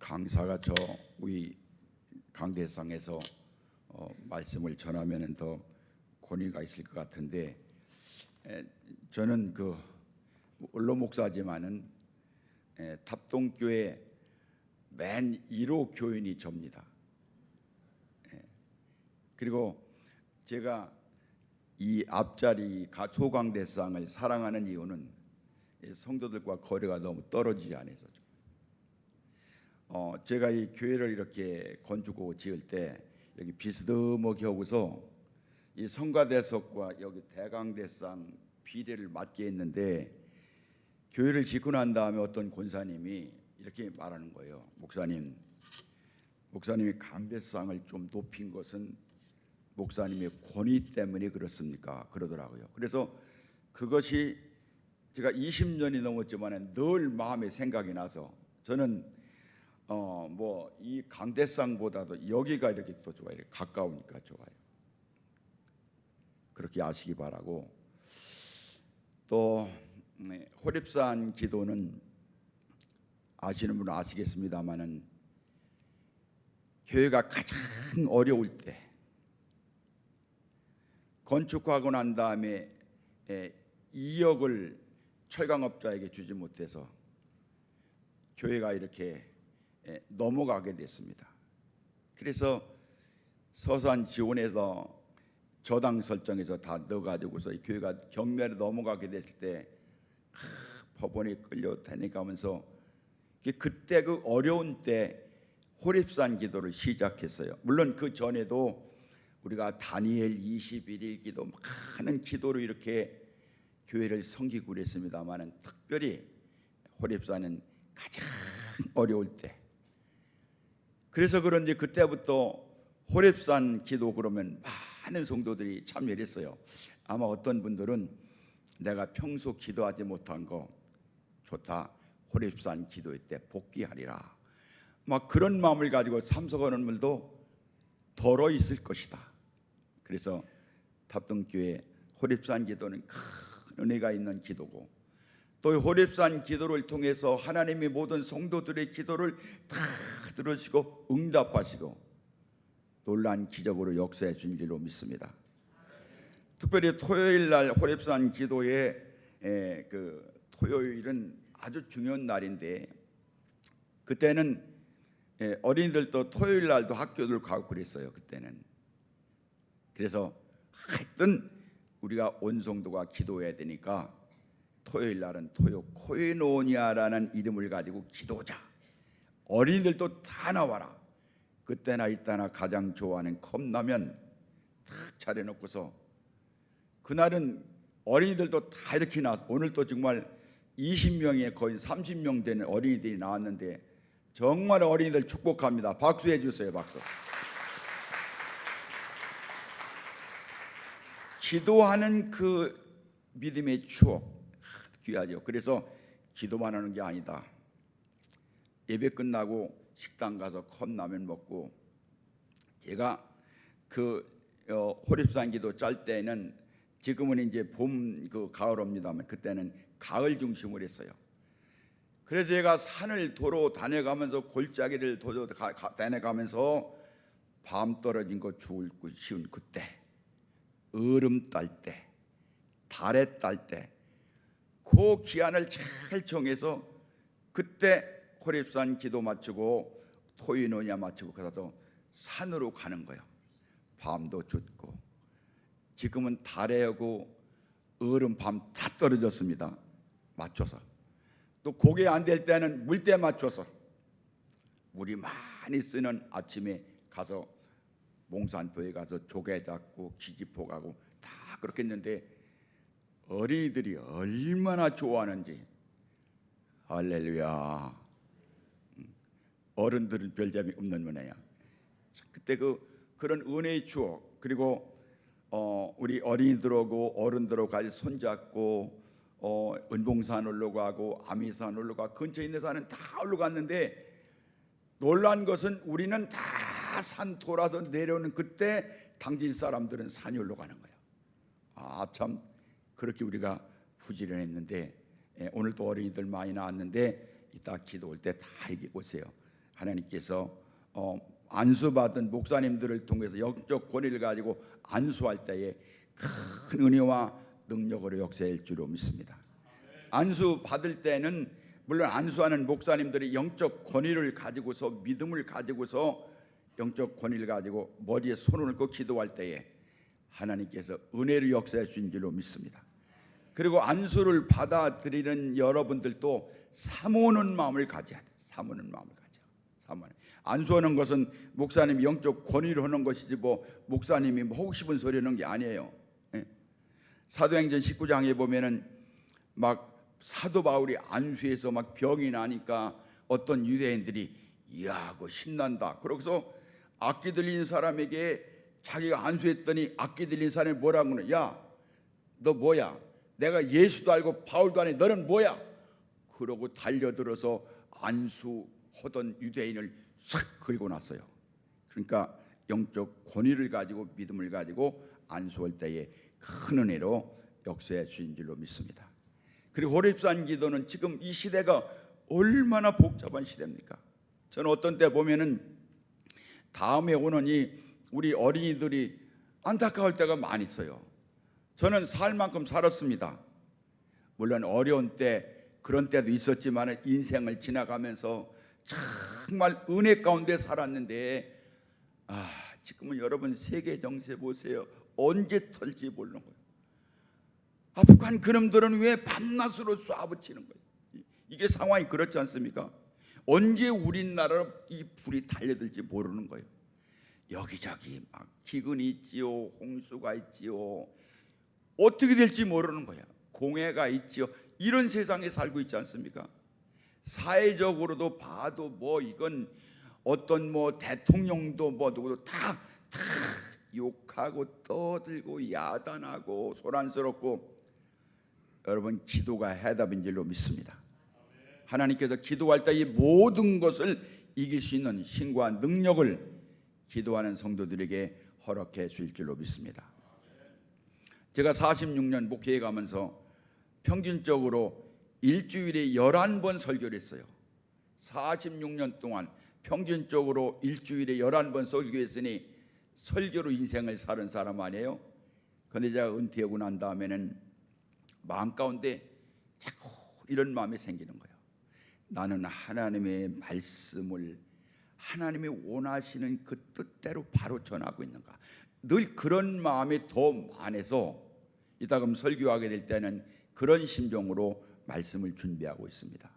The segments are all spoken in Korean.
강사가 저 우리 강대상에서 말씀을 전하면 더 권위가 있을 것 같은데, 저는 그 원로 목사지만은 탑동교회 맨 1호 교인이 접니다. 그리고 제가 이 앞자리 소강대상을 사랑하는 이유는 성도들과 거리가 너무 떨어지지 않아서. 제가 이 교회를 이렇게 건축하고 지을 때 여기 비스듬하게 하고서 이 성가대석과 여기 대강대상 비례를 맞게 했는데, 교회를 짓고 난 다음에 어떤 권사님이 이렇게 말하는 거예요. 목사님이 강대상을 좀 높인 것은 목사님의 권위 때문에 그렇습니까? 그러더라고요. 그래서 그것이 제가 20년이 넘었지만 늘 마음에 생각이 나서 저는 이 강대상보다도 여기가 이렇게 더 좋아요. 이렇게 가까우니까 좋아요. 그렇게 아시기 바라고, 또 호렙산 기도는 아시는 분은 아시겠습니다만은 교회가 가장 어려울 때, 건축하고 난 다음에 2억을 철강업자에게 주지 못해서 교회가 이렇게 넘어가게 됐습니다. 그래서 서산 지원에서 저당 설정해서 다 넣어가지고서 이 교회가 경매로 넘어가게 됐을 때 법원에 끌려 다니면서 그때 그 어려운 때 호렙산 기도를 시작했어요. 물론 그 전에도 우리가 다니엘 21일 기도 많은 기도로 이렇게 교회를 섬기고 그랬습니다만은 특별히 호렙산은 가장 어려울 때, 그래서 그런지 그때부터 호렙산 기도 그러면 많은 성도들이 참여를 했어요. 아마 어떤 분들은 내가 평소 기도하지 못한 거 좋다, 호렙산 기도회 때 복귀하리라, 막 그런 마음을 가지고 참석하는 분들도 덜어 있을 것이다. 그래서 탑동교회 호렙산 기도는 큰 은혜가 있는 기도고, 또 호렙산 기도를 통해서 하나님이 모든 성도들의 기도를 다 들으시고 응답하시고 놀라운 기적으로 역사해 준 줄로 믿습니다. 특별히 토요일 날 호렙산 기도의 토요일은 아주 중요한 날인데, 그때는 어린이들도 토요일 날도 학교를 가고 그랬어요. 그때는. 그래서 하여튼 우리가 온 성도가 기도해야 되니까 토요일 날은 토요 코에노니아라는 이름을 가지고 기도자, 어린이들도 다 나와라. 그때나 이때나 가장 좋아하는 컵라면 탁 차려놓고서, 그날은 어린이들도 다 이렇게 오늘도 정말 20명에 거의 30명 되는 어린이들이 나왔는데 정말 어린이들 축복합니다. 박수해 주세요. 박수. 기도하는 그 믿음의 추억 귀하죠. 그래서 기도만 하는 게 아니다. 예배 끝나고 식당 가서 컵라면 먹고, 제가 그 호렙산 기도 짤 때는, 지금은 이제 봄 가을 옵니다만 그때는 가을 중심으로 했어요. 그래서 제가 산을 도로 다녀가면서 골짜기를 도로 다녀가면서 밤 떨어진 거 죽을 쉬운 그때, 얼음 딸 때, 달에 딸 때, 그 기한을 잘 정해서 그때 호렙산 기도 마치고 토이노냐 마치고 가서 산으로 가는 거예요. 밤도 춥고, 지금은 달에 오고 얼음 밤 다 떨어졌습니다. 맞춰서. 또 그게 안 될 때는 물때 맞춰서 물이 많이 쓰는 아침에 가서 몽산포에 가서 조개 잡고 기지포 가고 다 그렇게 했는데, 어린이들이 얼마나 좋아하는지. 할렐루야. 어른들은 별 재미 없는 은혜야. 그때 그런 은혜의 추억, 그리고 우리 어린이들하고 어른들하고 같이 손잡고 은봉산 올라가고 아미산 올라가, 근처에 있는 산은 다 올라갔는데, 놀란 것은 우리는 다 산 돌아서 내려오는 그때 당진 사람들은 산이 올라가는 거예요. 참 그렇게 우리가 부지런했는데, 오늘도 어린이들 많이 나왔는데 이따 기도 올 때 다 얘기해 보세요. 하나님께서 안수받은 목사님들을 통해서 영적 권위를 가지고 안수할 때에 큰 은혜와 능력으로 역사할 줄로 믿습니다. 안수 받을 때는 물론 안수하는 목사님들이 영적 권위를 가지고서 믿음을 가지고서 영적 권위를 가지고 머리에 손을 얹고 기도할 때에 하나님께서 은혜를 역사해 주신 줄로 믿습니다. 그리고 안수를 받아들이는 여러분들도 사모하는 마음을 가져야 돼요. 사모하는 마음을 가져. 안수하는 것은 목사님이 영적 권위를 하는 것이지 뭐 목사님이 뭐 하고 싶은 소리 하는 게 아니에요. 사도행전 19장에 보면은 막 사도 바울이 안수해서 막 병이 나니까 어떤 유대인들이 이야 그거 신난다. 그러고서 악기 들린 사람에게 자기가 안수했더니 악기 들린 사람이 뭐라고 그래? 야 너 뭐야? 내가 예수도 알고 바울도 아니 너는 뭐야? 그러고 달려들어서 안수하던 유대인을 싹 긁고 났어요. 그러니까 영적 권위를 가지고 믿음을 가지고 안수할 때에 큰 은혜로 역사해 주신 줄로 믿습니다. 그리고 호렙산 기도는 지금 이 시대가 얼마나 복잡한 시대입니까? 저는 어떤 때 보면은 다음에 오는 이 우리 어린이들이 안타까울 때가 많이 있어요. 저는 살 만큼 살았습니다. 물론 어려운 때 그런 때도 있었지만 인생을 지나가면서 정말 은혜 가운데 살았는데 지금은 여러분 세계 정세 보세요. 언제 털지 모르는 거예요. 아프간 그놈들은 왜 밤낮으로 쏴붙이는 거예요. 이게 상황이 그렇지 않습니까? 언제 우리나라로 이 불이 달려들지 모르는 거예요. 여기저기 막 기근이 있지요, 홍수가 있지요, 어떻게 될지 모르는 거야. 공해가 있지요. 이런 세상에 살고 있지 않습니까? 사회적으로도 봐도 뭐 이건 어떤 뭐 대통령도 뭐 누구도 다 욕하고 떠들고 야단하고 소란스럽고, 여러분 기도가 해답인 줄로 믿습니다. 하나님께서 기도할 때 이 모든 것을 이길 수 있는 신과 능력을 기도하는 성도들에게 허락해 주실 줄로 믿습니다. 제가 46년 목회해 가면서 평균적으로 일주일에 11번 설교를 했어요. 46년 동안 평균적으로 일주일에 11번 설교했으니 설교로 인생을 사는 사람 아니에요? 그런데 제가 은퇴하고 난 다음에는 마음 가운데 자꾸 이런 마음이 생기는 거예요. 나는 하나님의 말씀을 하나님이 원하시는 그 뜻대로 바로 전하고 있는가. 늘 그런 마음이 더 많아서 이따금 설교하게 될 때는 그런 심정으로 말씀을 준비하고 있습니다.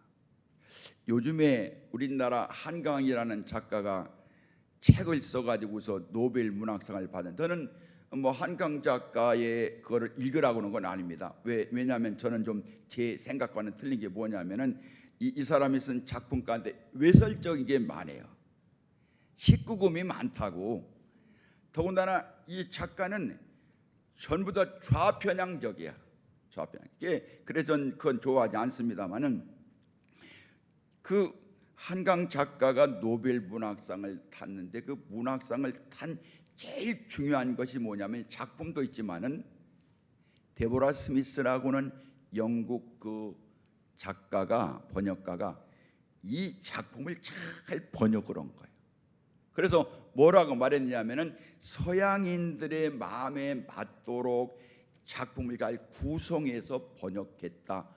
요즘에 우리나라 한강이라는 작가가 책을 써가지고서 노벨 문학상을 받은, 저는 뭐 한강 작가의 그거를 읽으라고 하는 건 아닙니다. 왜냐하면 저는 좀 제 생각과는 틀린 게 뭐냐면은 이 사람이 쓴 작품 가운데 외설적인 게 많아요. 19금이 많다고. 더군다나 이 작가는 전부 다 좌편향적이야. 좌편향. 그래서 전 그건 좋아하지 않습니다만은, 그 한강 작가가 노벨 문학상을 탔는데 그 문학상을 탄 제일 중요한 것이 뭐냐면 작품도 있지만은 데보라 스미스라고는 영국 그 작가가, 번역가가 이 작품을 잘 번역을 한 거예요. 그래서 뭐라고 말했냐면은 서양인들의 마음에 맞도록 작품을 잘 구성해서 번역했다.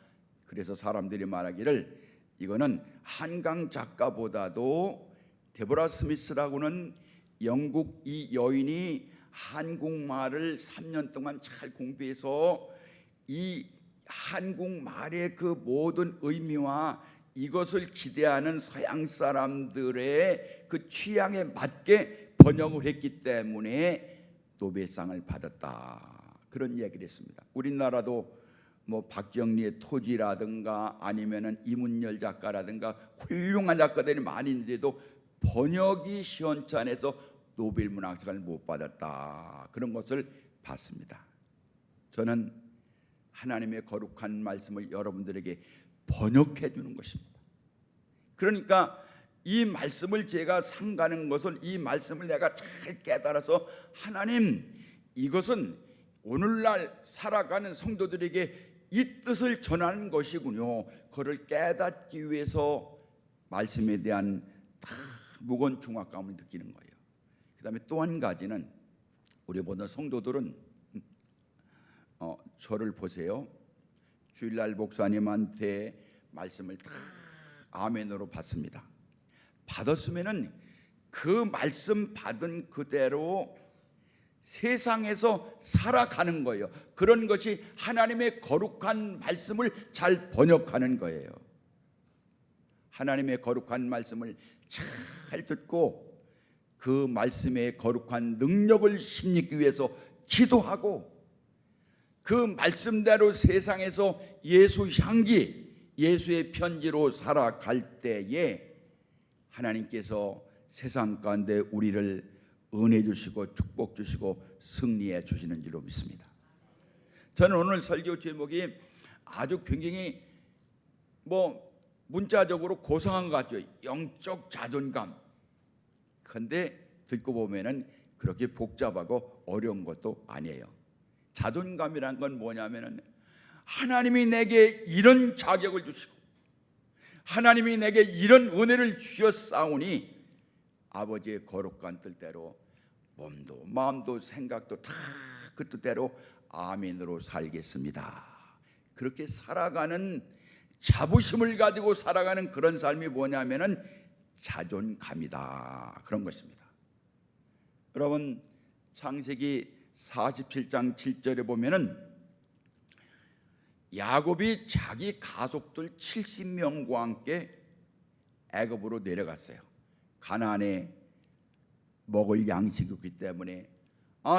그래서 사람들이 말하기를 이거는 한강 작가보다도 데보라 스미스라고는 영국 이 여인이 한국말을 3년 동안 잘 공부해서 이 한국말의 그 모든 의미와 이것을 기대하는 서양 사람들의 그 취향에 맞게 번역을 했기 때문에 노벨상을 받았다. 그런 얘기를 했습니다. 우리나라도 뭐 박정리의 토지라든가 아니면은 이문열 작가라든가 훌륭한 작가들이 많이 있는데도 번역이 시원찮아서 노벨 문학상을 못 받았다. 그런 것을 봤습니다. 저는 하나님의 거룩한 말씀을 여러분들에게 번역해 주는 것입니다. 그러니까 이 말씀을 제가 상가는 것은 이 말씀을 내가 잘 깨달아서 하나님 이것은 오늘날 살아가는 성도들에게 이 뜻을 전하는 것이군요. 그를 깨닫기 위해서 말씀에 대한 다 무거운 중압감을 느끼는 거예요. 그 다음에 또 한 가지는 우리 모든 성도들은 저를 보세요. 주일날 목사님한테 말씀을 다 아멘으로 받습니다. 받았으면은 그 말씀 받은 그대로 세상에서 살아가는 거예요. 그런 것이 하나님의 거룩한 말씀을 잘 번역하는 거예요. 하나님의 거룩한 말씀을 잘 듣고 그 말씀의 거룩한 능력을 힘입기 위해서 기도하고 그 말씀대로 세상에서 예수 향기, 예수의 편지로 살아갈 때에 하나님께서 세상 가운데 우리를 은혜 주시고 축복 주시고 승리해 주시는 줄로 믿습니다. 저는 오늘 설교 제목이 아주 굉장히 문자적으로 고상한 것 같죠. 영적 자존감. 그런데 듣고 보면은 그렇게 복잡하고 어려운 것도 아니에요. 자존감이란 건 뭐냐면은 하나님이 내게 이런 자격을 주시고 하나님이 내게 이런 은혜를 주셨사오니 아버지의 거룩한 뜻대로 몸도 마음도 생각도 다 그 뜻대로 아멘으로 살겠습니다. 그렇게 살아가는 자부심을 가지고 살아가는 그런 삶이 뭐냐면은 자존감이다. 그런 것입니다. 여러분 창세기 47장 7절에 보면은 야곱이 자기 가족들 70명과 함께 애굽으로 내려갔어요. 가나안에 먹을 양식이 없기 때문에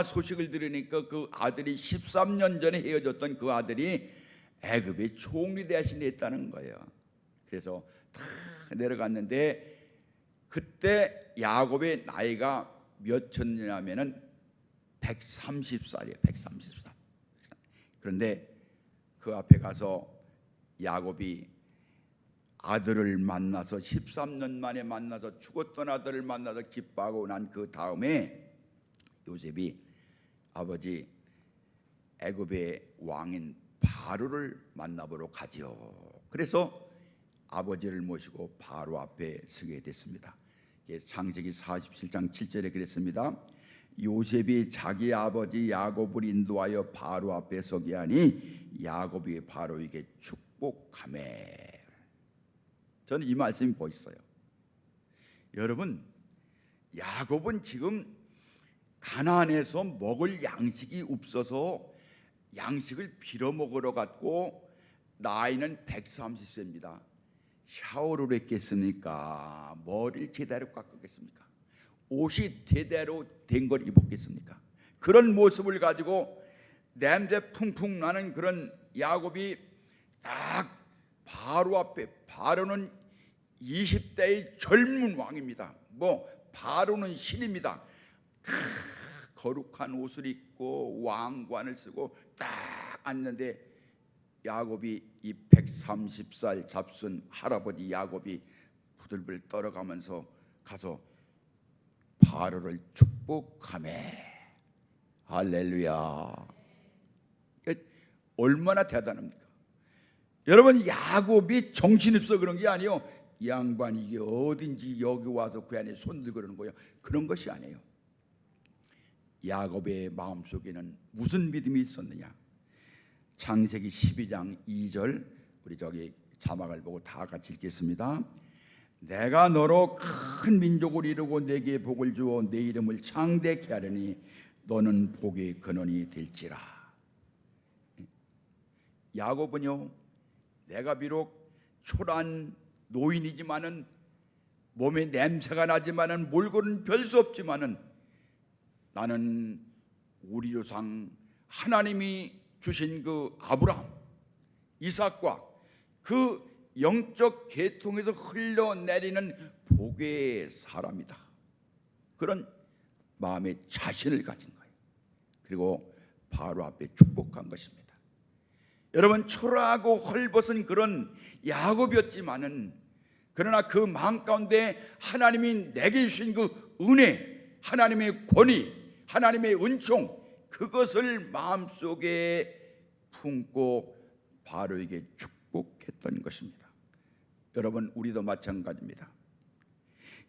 소식을 들으니까 그 아들이 13년 전에 헤어졌던 그 아들이 애굽의 총리 대신에 있다는 거예요. 그래서 다 내려갔는데 그때 야곱의 나이가 몇 쳤냐면은 130살이에요. 130살. 그런데 그 앞에 가서 야곱이 아들을 만나서 13년 만에 만나서 죽었던 아들을 만나서 기뻐하고 난 그 다음에 요셉이 아버지 애굽의 왕인 바로를 만나보러 가지요. 그래서 아버지를 모시고 바로 앞에 서게 됐습니다. 창세기 47장 7절에 그랬습니다. 요셉이 자기 아버지 야곱을 인도하여 바로 앞에 서게 하니 야곱이 바로에게 축복하매. 저는 이 말씀이 보였어요. 여러분, 야곱은 지금 가나안에서 먹을 양식이 없어서 양식을 빌어먹으러 갔고 나이는 130세입니다. 샤워를 했겠습니까? 머리를 제대로 깎았겠습니까? 옷이 제대로 된 걸 입었겠습니까? 그런 모습을 가지고 냄새 풍풍 나는 그런 야곱이 딱 바로 앞에, 바로는 20대의 젊은 왕입니다. 바로는 신입니다. 거룩한 옷을 입고 왕관을 쓰고 딱 앉는데 야곱이 이 130살 잡순 할아버지 야곱이 부들부들 떨어가면서 가서 바로를 축복하매. 할렐루야. 얼마나 대단합니까? 여러분, 야곱이 정신없어 그런 게 아니에요. 이 양반이 이게 어딘지 여기 와서 그 안에 손들고 그러는 거예요. 그런 것이 아니에요. 야곱의 마음속에는 무슨 믿음이 있었느냐? 창세기 12장 2절, 우리 저기 자막을 보고 다 같이 읽겠습니다. 내가 너로 큰 민족을 이루고 내게 복을 주어 내 이름을 창대케 하려니 너는 복의 근원이 될지라. 야곱은요, 내가 비록 초라한 노인이지만은 몸에 냄새가 나지만은 몰골은 별 수 없지만은 나는 우리 조상 하나님이 주신 그 아브라함, 이삭과 그 영적 계통에서 흘러내리는 복의 사람이다. 그런 마음의 자신을 가진 거예요. 그리고 바로 앞에 축복한 것입니다. 여러분, 초라하고 헐벗은 그런 야곱이었지만은 그러나 그 마음 가운데 하나님이 내게 주신 그 은혜, 하나님의 권위, 하나님의 은총, 그것을 마음속에 품고 바로에게 축복했던 것입니다. 여러분, 우리도 마찬가지입니다.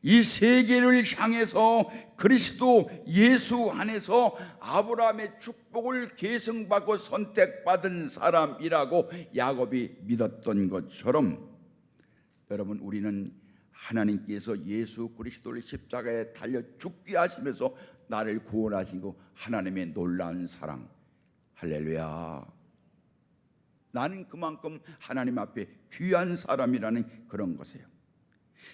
이 세계를 향해서 그리스도 예수 안에서 아브라함의 축복을 계승받고 선택받은 사람이라고 야곱이 믿었던 것처럼, 여러분, 우리는 하나님께서 예수 그리스도를 십자가에 달려 죽게 하시면서 나를 구원하시고 하나님의 놀라운 사랑, 할렐루야, 나는 그만큼 하나님 앞에 귀한 사람이라는 그런 것이에요.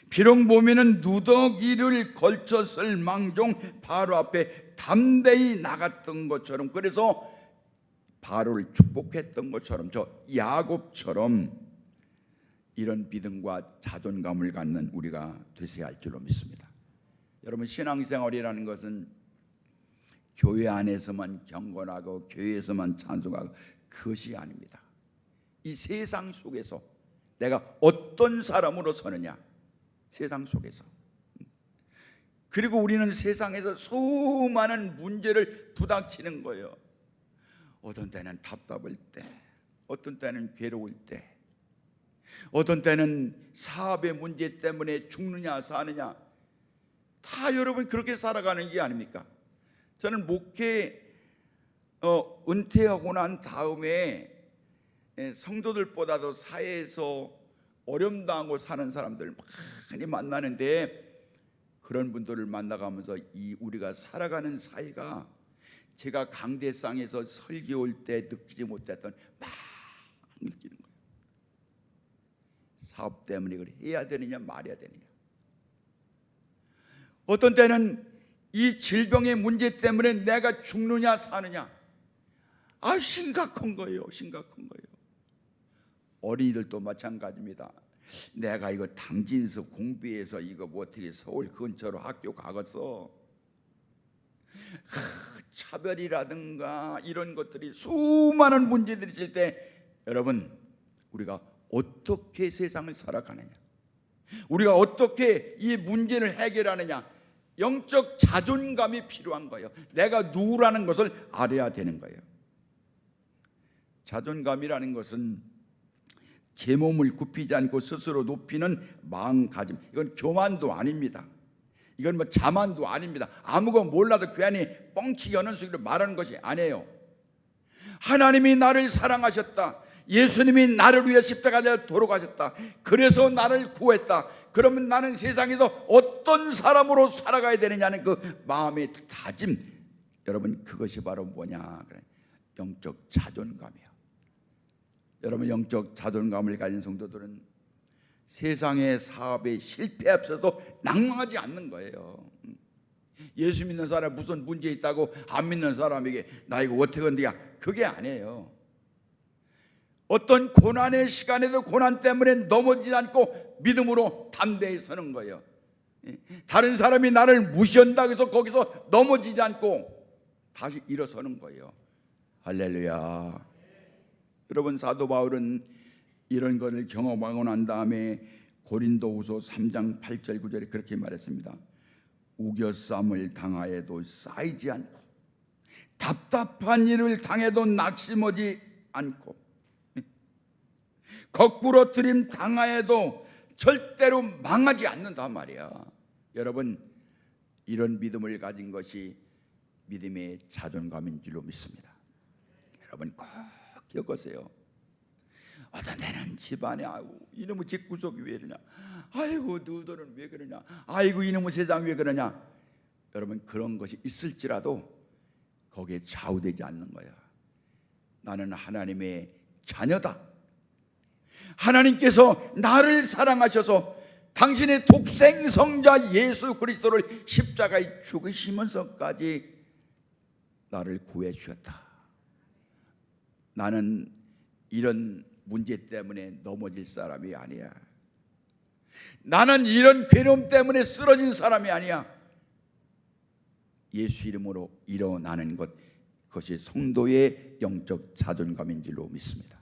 비록 몸에는 누더기를 걸쳤을 망정 바로 앞에 담대히 나갔던 것처럼, 그래서 바로를 축복했던 것처럼, 저 야곱처럼 이런 믿음과 자존감을 갖는 우리가 되셔야 할 줄로 믿습니다. 여러분, 신앙생활이라는 것은 교회 안에서만 경건하고 교회에서만 찬송하고 그것이 아닙니다. 이 세상 속에서 내가 어떤 사람으로 서느냐, 세상 속에서. 그리고 우리는 세상에서 수많은 문제를 부닥치는 거예요. 어떤 때는 답답할 때, 어떤 때는 괴로울 때, 어떤 때는 사업의 문제 때문에 죽느냐 사느냐, 다 여러분 그렇게 살아가는 게 아닙니까? 저는 목회 은퇴하고 난 다음에 성도들보다도 사회에서 어려움당하고 사는 사람들 많이 만나는데, 그런 분들을 만나가면서 이 우리가 살아가는 사회가 제가 강대상에서 설교할 때 느끼지 못했던 막 느끼는 거예요. 사업 때문에 이걸 해야 되느냐 말해야 되느냐, 어떤 때는 이 질병의 문제 때문에 내가 죽느냐 사느냐, 심각한 거예요. 심각한 거예요. 어린이들도 마찬가지입니다. 내가 이거 당진서 공부해서 이거 뭐 어떻게 서울 근처로 학교 가겠어. 차별이라든가 이런 것들이 수많은 문제들이 있을 때, 여러분, 우리가 어떻게 세상을 살아가느냐, 우리가 어떻게 이 문제를 해결하느냐, 영적 자존감이 필요한 거예요. 내가 누구라는 것을 알아야 되는 거예요. 자존감이라는 것은 제 몸을 굽히지 않고 스스로 높이는 마음가짐, 이건 교만도 아닙니다. 이건 뭐 자만도 아닙니다. 아무거 몰라도 괜히 뻥치기 하는 식으로 말하는 것이 아니에요. 하나님이 나를 사랑하셨다, 예수님이 나를 위해 십자가에 돌아가셨다, 그래서 나를 구했다. 그러면 나는 세상에서 어떤 사람으로 살아가야 되느냐는 그 마음의 다짐, 여러분, 그것이 바로 뭐냐, 영적 자존감이에요. 여러분, 영적 자존감을 가진 성도들은 세상의 사업에 실패했어도 낭망하지 않는 거예요. 예수 믿는 사람 무슨 문제 있다고 안 믿는 사람에게 나 이거 어떻게 한대야, 그게 아니에요. 어떤 고난의 시간에도 고난 때문에 넘어지지 않고 믿음으로 담대히 서는 거예요. 다른 사람이 나를 무시한다고 해서 거기서 넘어지지 않고 다시 일어서는 거예요. 할렐루야. 여러분, 사도 바울은 이런 것을 경험하고 난 다음에 고린도후서 3장 8절 9절에 그렇게 말했습니다. 우겨쌈을 당하여도 쌓이지 않고, 답답한 일을 당해도 낙심하지 않고, 거꾸로 들임 당하여도 절대로 망하지 않는단 말이야. 여러분, 이런 믿음을 가진 것이 믿음의 자존감인 줄로 믿습니다. 여러분, 꼭 기억하세요. 어떤 데는 집안에 아이고 이놈의 집구석이 왜 이러냐, 아이고 너희들은 왜 그러냐, 아이고 이놈의 세상 왜 그러냐, 여러분, 그런 것이 있을지라도 거기에 좌우되지 않는 거야. 나는 하나님의 자녀다. 하나님께서 나를 사랑하셔서 당신의 독생성자 예수 그리스도를 십자가에 죽으시면서까지 나를 구해 주셨다. 나는 이런 문제 때문에 넘어질 사람이 아니야. 나는 이런 괴로움 때문에 쓰러진 사람이 아니야. 예수 이름으로 일어나는 것, 그것이 성도의 영적 자존감인 줄로 믿습니다.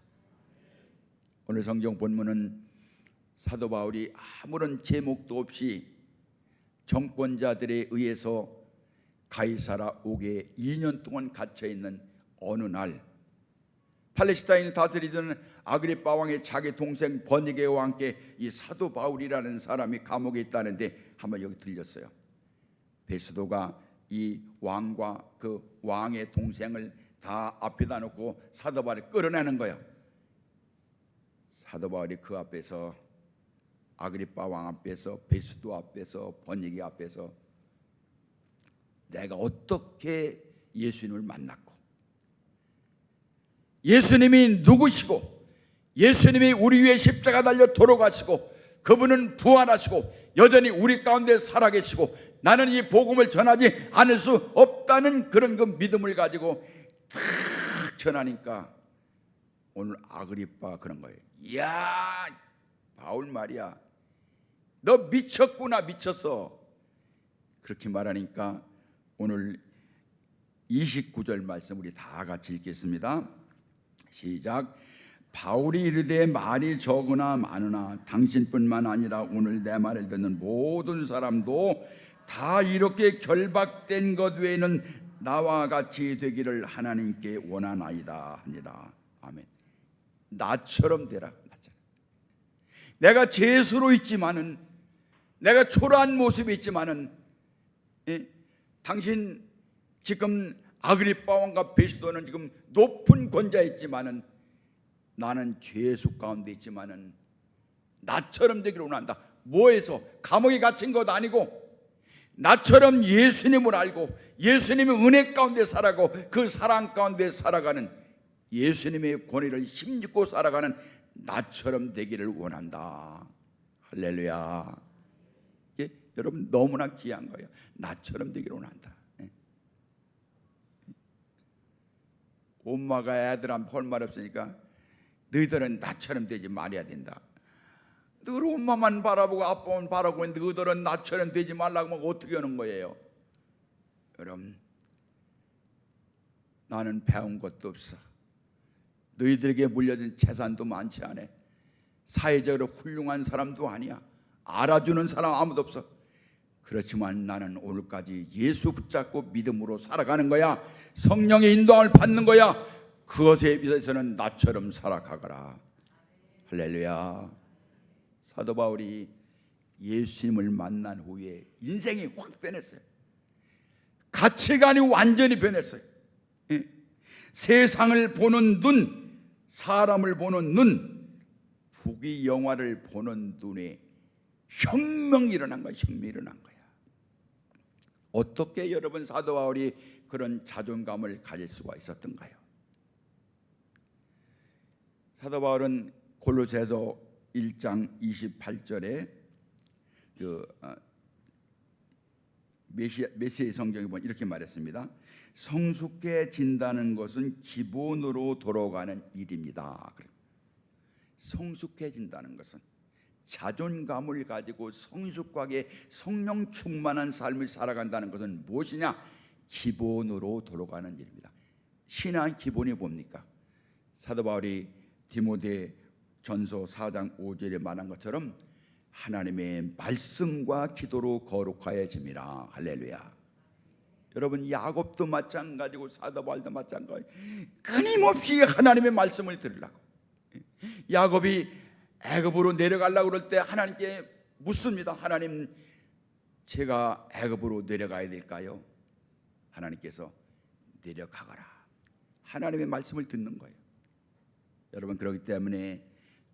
오늘 성경 본문은 사도 바울이 아무런 제목도 없이 정권자들에 의해서 가이사라 옥에 2년 동안 갇혀 있는 어느 날, 팔레스타인을 다스리던 아그리빠 왕의 자기 동생 버니게와 함께 이 사도 바울이라는 사람이 감옥에 있다는데 한번 여기 들렸어요. 베스도가 이 왕과 그 왕의 동생을 다 앞에다 놓고 사도 바울을 끌어내는 거예요. 사도 바울이 그 앞에서, 아그리빠 왕 앞에서, 베스도 앞에서, 버니게 앞에서 내가 어떻게 예수님을 만났고, 예수님이 누구시고, 예수님이 우리 위해 십자가 달려 돌아가시고, 그분은 부활하시고 여전히 우리 가운데 살아계시고, 나는 이 복음을 전하지 않을 수 없다는 그런 그 믿음을 가지고 탁 전하니까 오늘 아그리빠 그런 거예요. 이야, 바울 말이야, 너 미쳤구나, 미쳤어. 그렇게 말하니까 오늘 29절 말씀 우리 다 같이 읽겠습니다. 시작. 바울이 이르되 말이 적으나 많으나 당신뿐만 아니라 오늘 내 말을 듣는 모든 사람도 다 이렇게 결박된 것 외에는 나와 같이 되기를 하나님께 원하나이다 하니라. 아멘. 나처럼 되라. 나처럼. 내가 죄수로 있지만은, 내가 초라한 모습이 있지만은, 당신 지금 아그리빠 왕과 베스도는 지금 높은 권자에 있지만은, 나는 죄수 가운데 있지만은 나처럼 되기를 원한다. 뭐해서? 감옥에 갇힌 것 아니고 나처럼 예수님을 알고 예수님의 은혜 가운데 살아가고 그 사랑 가운데 살아가는, 예수님의 권위를 힘입고 살아가는 나처럼 되기를 원한다. 할렐루야. 여러분 너무나 귀한 거예요. 나처럼 되기를 원한다. 엄마가 애들한테 할 말 없으니까 너희들은 나처럼 되지 말아야 된다. 늘 엄마만 바라보고 아빠만 바라보고 있는데 너희들은 나처럼 되지 말라고 하면 어떻게 하는 거예요? 여러분, 나는 배운 것도 없어. 너희들에게 물려진 재산도 많지 않아. 사회적으로 훌륭한 사람도 아니야. 알아주는 사람 아무도 없어. 그렇지만 나는 오늘까지 예수 붙잡고 믿음으로 살아가는 거야. 성령의 인도함을 받는 거야. 그것에 비해서는 나처럼 살아가거라. 할렐루야. 사도 바울이 예수님을 만난 후에 인생이 확 변했어요. 가치관이 완전히 변했어요. 세상을 보는 눈, 사람을 보는 눈, 부귀 영화를 보는 눈에 혁명이 일어난 거야. 혁명이 일어난 거야. 어떻게 여러분 사도 바울이 그런 자존감을 가질 수가 있었던가요? 사도 바울은 골로새서 1장 28절에 메시아 성경에 보면 이렇게 말했습니다. 성숙해진다는 것은 기본으로 돌아가는 일입니다. 성숙해진다는 것은 자존감을 가지고 성숙하게 성령 충만한 삶을 살아간다는 것은 무엇이냐? 기본으로 돌아가는 일입니다. 신앙 기본이 뭡니까? 사도 바울이 디모데 전서 4장 5절에 말한 것처럼 하나님의 말씀과 기도로 거룩하여짐이라. 할렐루야. 여러분 야곱도 마찬가지고 사도 바울도 마찬가지, 끊임없이 하나님의 말씀을 들으려고. 야곱이 애굽으로 내려가려고 그럴 때 하나님께 묻습니다. 하나님, 제가 애굽으로 내려가야 될까요? 하나님께서 내려가거라. 하나님의 말씀을 듣는 거예요. 여러분, 그렇기 때문에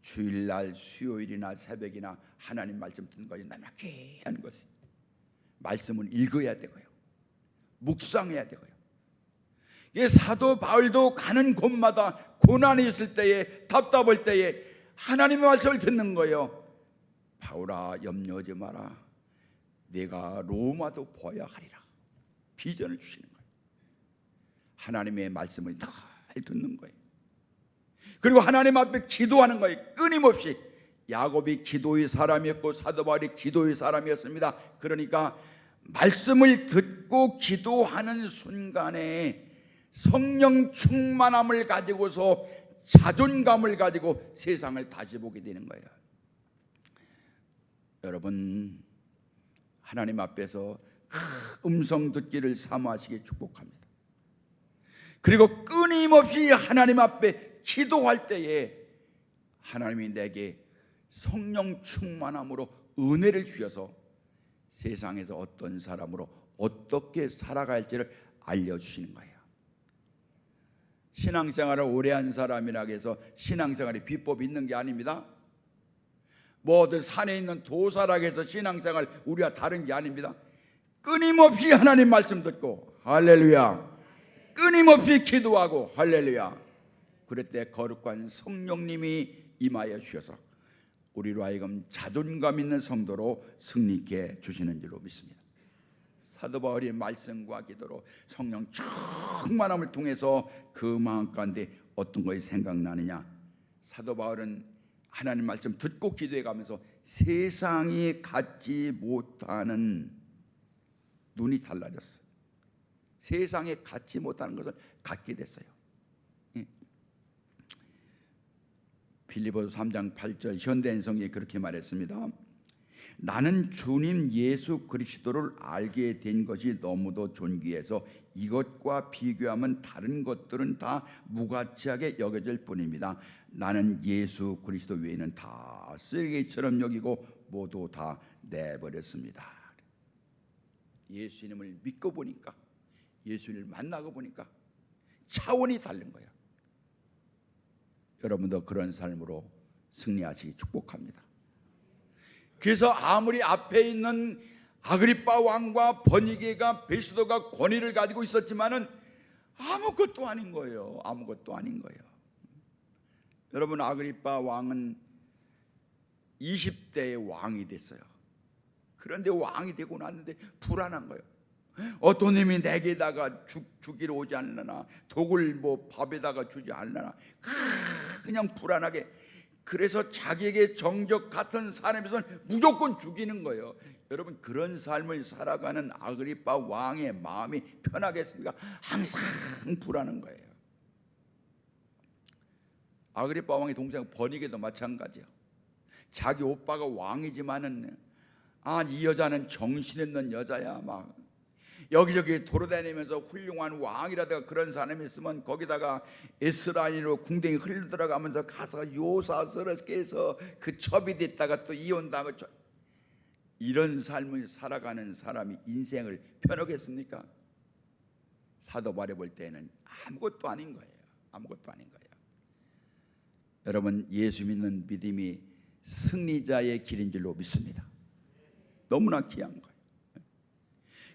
주일날 수요일이나 새벽이나 하나님 말씀 듣는 것이 너무나 귀한 것이, 말씀을 읽어야 되고요, 묵상해야 되고요. 이게 사도 바울도 가는 곳마다 고난이 있을 때에, 답답할 때에 하나님의 말씀을 듣는 거예요. 바울아, 염려하지 마라. 내가 로마도 보아야 하리라. 비전을 주시는 거예요. 하나님의 말씀을 다 듣는 거예요. 그리고 하나님 앞에 기도하는 거예요. 끊임없이. 야곱이 기도의 사람이었고 사도 바울이 기도의 사람이었습니다. 그러니까 말씀을 듣고 기도하는 순간에 성령 충만함을 가지고서 자존감을 가지고 세상을 다시 보게 되는 거예요. 여러분, 하나님 앞에서 음성 듣기를 사모하시기 축복합니다. 그리고 끊임없이 하나님 앞에 기도할 때에 하나님이 내게 성령 충만함으로 은혜를 주셔서 세상에서 어떤 사람으로 어떻게 살아가야 할지를 알려주시는 거예요. 신앙생활을 오래 한 사람이라고 해서 신앙생활에 비법이 있는 게 아닙니다. 뭐 어떤 산에 있는 도사라고 해서 신앙생활 우리와 다른 게 아닙니다. 끊임없이 하나님 말씀 듣고 할렐루야, 끊임없이 기도하고 할렐루야, 그럴 때 거룩한 성령님이 임하여 주셔서 우리로 하여금 자존감 있는 성도로 승리케 주시는 줄로 믿습니다. 사도 바울이 말씀과 기도로 성령 충만함을 통해서 그 마음 가운데 어떤 것이 생각나느냐, 사도 바울은 하나님 말씀 듣고 기도해 가면서 세상이 갖지 못하는 눈이 달라졌어요. 세상에 갖지 못하는 것을 갖게 됐어요. 빌립보서 3장 8절 현대인 성경에 그렇게 말했습니다. 나는 주님 예수 그리스도를 알게 된 것이 너무도 존귀해서 이것과 비교하면 다른 것들은 다 무가치하게 여겨질 뿐입니다. 나는 예수 그리스도 외에는 다 쓰레기처럼 여기고 모두 다 내버렸습니다. 예수님을 믿고 보니까, 예수를 만나고 보니까 차원이 다른 거예요. 여러분도 그런 삶으로 승리하시기 축복합니다. 그래서 아무리 앞에 있는 아그리빠 왕과 버니게가 베스도가 권위를 가지고 있었지만은 아무것도 아닌 거예요. 아무것도 아닌 거예요. 여러분, 아그리빠 왕은 20대의 왕이 됐어요. 그런데 왕이 되고 났는데 불안한 거예요. 어떤 놈이 내게다가 죽이러 오지 않으려나, 독을 뭐 밥에다가 주지 않으려나, 그냥 불안하게. 그래서 자기에게 정적 같은 사람에서는 무조건 죽이는 거예요. 여러분, 그런 삶을 살아가는 아그리빠 왕의 마음이 편하겠습니까? 항상 불안한 거예요. 아그리빠 왕의 동생 버니게도 마찬가지예요. 자기 오빠가 왕이지만은 이 여자는 정신없는 여자야, 막 여기저기 돌아다니면서 훌륭한 왕이라든가 그런 사람이 있으면 거기다가 에스라인으로 궁뎅이 흘러들어가면서 가서 요사스럽게 해서 그 첩이 됐다가 또 이혼당하고, 이런 삶을 살아가는 사람이 인생을 편하겠습니까? 사도 바울이 볼 때는 아무것도 아닌 거예요. 아무것도 아닌 거예요. 여러분, 예수 믿는 믿음이 승리자의 길인 줄로 믿습니다. 너무나 귀한 거예요.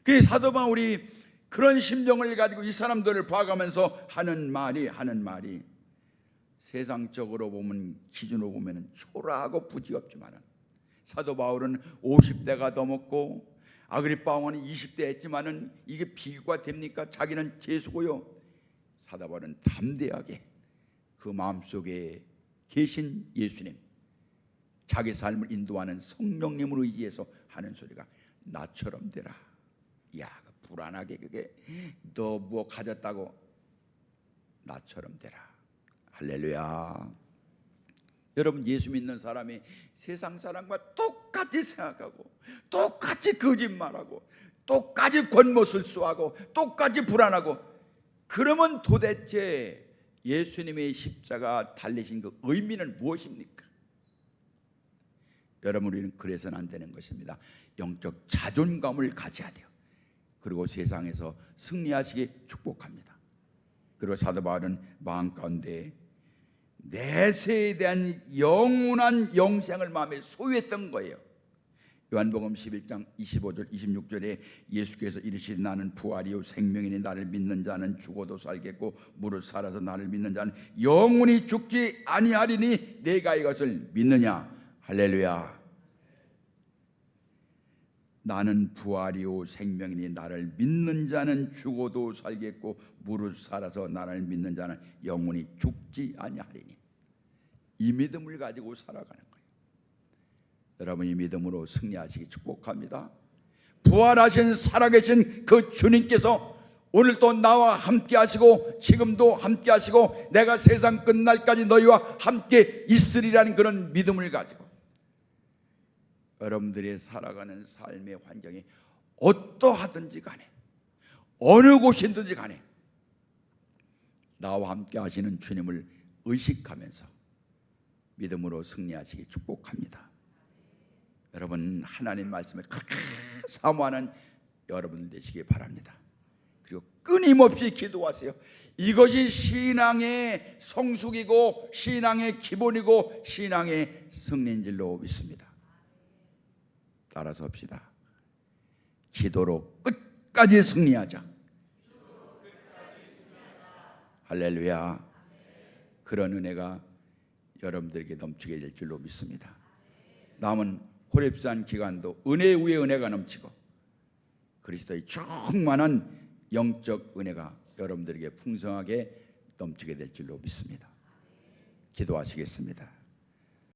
그래서 사도 바울이 그런 심정을 가지고 이 사람들을 봐가면서 하는 말이 세상적으로 보면, 기준으로 보면 초라하고 부질없지만 사도 바울은 50대가 넘었고 아그리빠 왕은 20대 했지만은 이게 비교가 됩니까? 자기는 재수고요. 사도 바울은 담대하게 그 마음속에 계신 예수님, 자기 삶을 인도하는 성령님을 의지해서 하는 소리가 나처럼 되라. 야, 불안하게 그게 너 뭐 가졌다고 나처럼 되라. 할렐루야. 여러분, 예수 믿는 사람이 세상 사람과 똑같이 생각하고 똑같이 거짓말하고 똑같이 권모술수하고 똑같이 불안하고, 그러면 도대체 예수님의 십자가 달리신 그 의미는 무엇입니까? 여러분, 우리는 그래서는 안 되는 것입니다. 영적 자존감을 가져야 돼요. 그리고 세상에서 승리하시기 축복합니다. 그리고 사도 바울은 마음 가운데 내세에 대한 영원한 영생을 마음에 소유했던 거예요. 요한복음 11장 25절 26절에 예수께서 이르시되 나는 부활이요 생명이니 나를 믿는 자는 죽어도 살겠고 무릇 살아서 나를 믿는 자는 영원히 죽지 아니하리니 내가 이것을 믿느냐. 할렐루야. 나는 부활이요 생명이니 나를 믿는 자는 죽어도 살겠고 무릇 살아서 나를 믿는 자는 영원히 죽지 아니하리니. 이 믿음을 가지고 살아가는 거예요. 여러분, 이 믿음으로 승리하시기 축복합니다. 부활하신 살아계신 그 주님께서 오늘도 나와 함께 하시고 지금도 함께 하시고 내가 세상 끝날까지 너희와 함께 있으리라는 그런 믿음을 가지고 여러분들이 살아가는 삶의 환경이 어떠하든지 간에 어느 곳이든지 간에 나와 함께 하시는 주님을 의식하면서 믿음으로 승리하시기 축복합니다. 여러분 하나님 말씀을 그렇게 사모하는 여러분 되시기 바랍니다. 그리고 끊임없이 기도하세요. 이것이 신앙의 성숙이고 신앙의 기본이고 신앙의 승리인 줄로 믿습니다. 따라서 합시다. 기도로 끝까지 승리하자. 할렐루야. 그런 은혜가 여러분들에게 넘치게 될 줄로 믿습니다. 남은 호렙산 기간도 은혜 위에 은혜가 넘치고 그리스도의 충만한 영적 은혜가 여러분들에게 풍성하게 넘치게 될 줄로 믿습니다. 기도하시겠습니다.